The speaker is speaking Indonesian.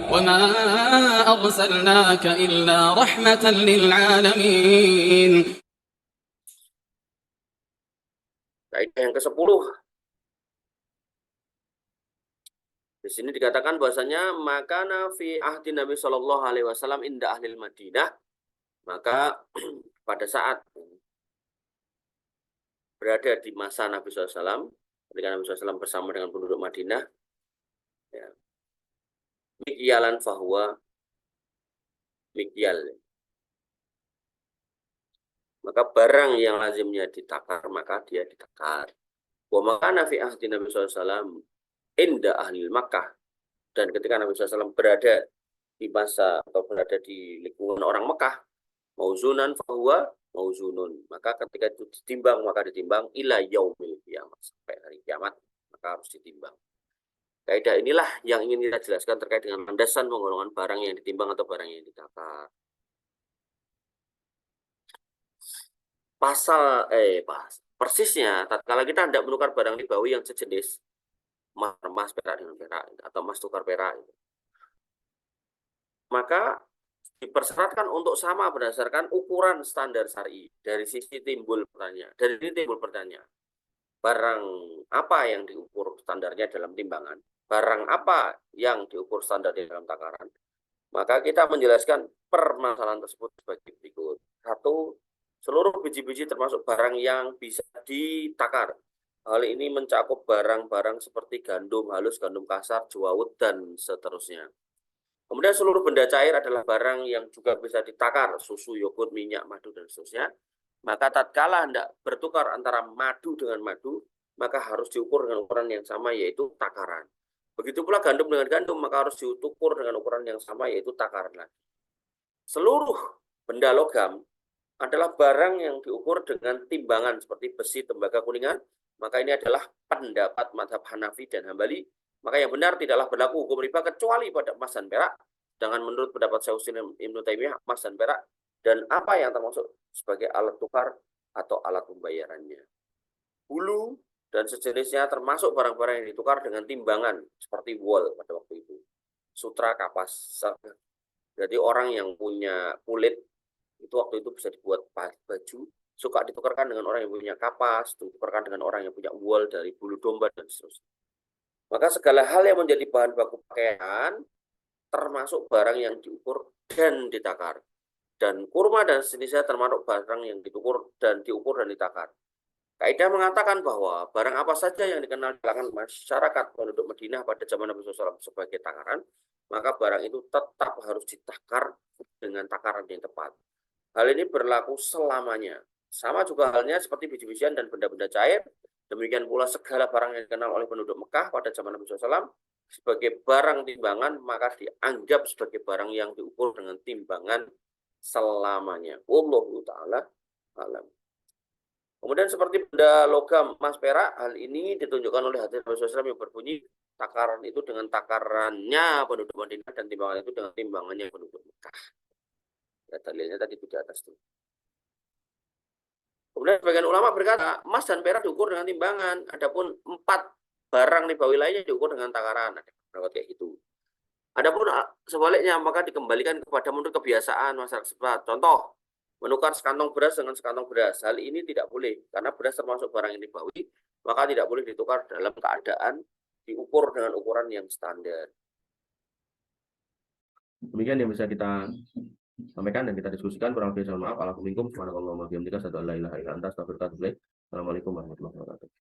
وما أرسلناك إلا رحمة للعالمين. Kaidah yang ke-10. Di sini dikatakan bahwasanya maka fi ahdi Nabi Shallallahu Alaihi Wasallam inda ahlil Madinah, maka pada saat berada di masa Nabi SAW, ketika Nabi SAW bersama dengan penduduk Madinah, ya, mikyalan fahuwa mikyal, maka barang yang lazimnya ditakar maka dia ditakar. Wa maka fi ahdi Nabi SAW inda ahli Makkah, dan ketika Nabi SAW berada di masa atau berada di lingkungan orang Mekah, mauzunan fahuwa mauzunun, maka ketika itu ditimbang maka ditimbang ila yaumil qiyamah, sampai hari kiamat maka harus ditimbang. Kaidah inilah yang ingin kita jelaskan terkait dengan landasan penggolongan barang yang ditimbang atau barang yang ditakar. Persisnya tatkala kita hendak menukar barang ribawi yang sejenis emas perak dengan perak atau emas tukar perak, maka dipersyaratkan untuk sama berdasarkan ukuran standar syar'i. Dari sisi timbul pertanyaan, dari ini timbul pertanyaan, barang apa yang diukur standarnya dalam timbangan, barang apa yang diukur standar di dalam takaran. Maka kita menjelaskan permasalahan tersebut sebagai berikut. 1, seluruh biji-biji termasuk barang yang bisa ditakar. Hal ini mencakup barang-barang seperti gandum halus, gandum kasar, jawut, dan seterusnya. Kemudian seluruh benda cair adalah barang yang juga bisa ditakar, susu, yogurt, minyak, madu, dan seterusnya. Maka tatkala hendak bertukar antara madu dengan madu, maka harus diukur dengan ukuran yang sama, yaitu takaran. Begitu pula gandum dengan gandum, maka harus diukur dengan ukuran yang sama, yaitu takaran lagi. Seluruh benda logam adalah barang yang diukur dengan timbangan seperti besi, tembaga, kuningan. Maka ini adalah pendapat mazhab Hanafi dan Hambali. Maka yang benar tidaklah berlaku hukum riba kecuali pada emas dan perak. Sedangkan menurut pendapat Syaikhul Ibnu Taimiyah, emas dan perak dan apa yang termasuk sebagai alat tukar atau alat pembayarannya. Bulu dan sejenisnya termasuk barang-barang yang ditukar dengan timbangan seperti wol pada waktu itu. Sutra, kapas. Jadi orang yang punya kulit itu waktu itu bisa dibuat baju, suka ditukarkan dengan orang yang punya kapas, ditukarkan dengan orang yang punya wol dari bulu domba dan seterusnya. Maka segala hal yang menjadi bahan baku pakaian termasuk barang yang diukur dan ditakar. Dan kurma dan sejenisnya termasuk barang yang diukur dan ditakar. Kaidah mengatakan bahwa barang apa saja yang dikenal di kalangan masyarakat penduduk Madinah pada zaman Nabi SAW sebagai takaran, maka barang itu tetap harus ditakar dengan takaran yang tepat. Hal ini berlaku selamanya. Sama juga halnya seperti biji-bijian dan benda-benda cair. Demikian pula segala barang yang dikenal oleh penduduk Mekah pada zaman Nabi SAW sebagai barang timbangan, maka dianggap sebagai barang yang diukur dengan timbangan selamanya. Wallahu ta'ala alam. Kemudian seperti benda logam emas perak, hal ini ditunjukkan oleh hadis Nabi SAW yang berbunyi takaran itu dengan takarannya penduduk Madinah dan timbangan itu dengan timbangannya penduduk Mekah. Ya, dalilnya tadi di atas itu. Kemudian sebagian ulama berkata, emas dan perak diukur dengan timbangan. Adapun 4 barang ribawi lainnya diukur dengan takaran. Ada pendapat kayak gitu. Adapun sebaliknya, maka dikembalikan kepada menurut kebiasaan masyarakat setempat. Contoh, menukar sekantong beras dengan sekantong beras. Hal ini tidak boleh, karena beras termasuk barang yang ribawi, maka tidak boleh ditukar dalam keadaan diukur dengan ukuran yang standar. Demikian yang bisa kita sampaikan dan kita diskusikan. Kurang lebih mohon maaf. Assalamualaikum warahmatullahi wabarakatuh. Assalamualaikum warahmatullahi wabarakatuh.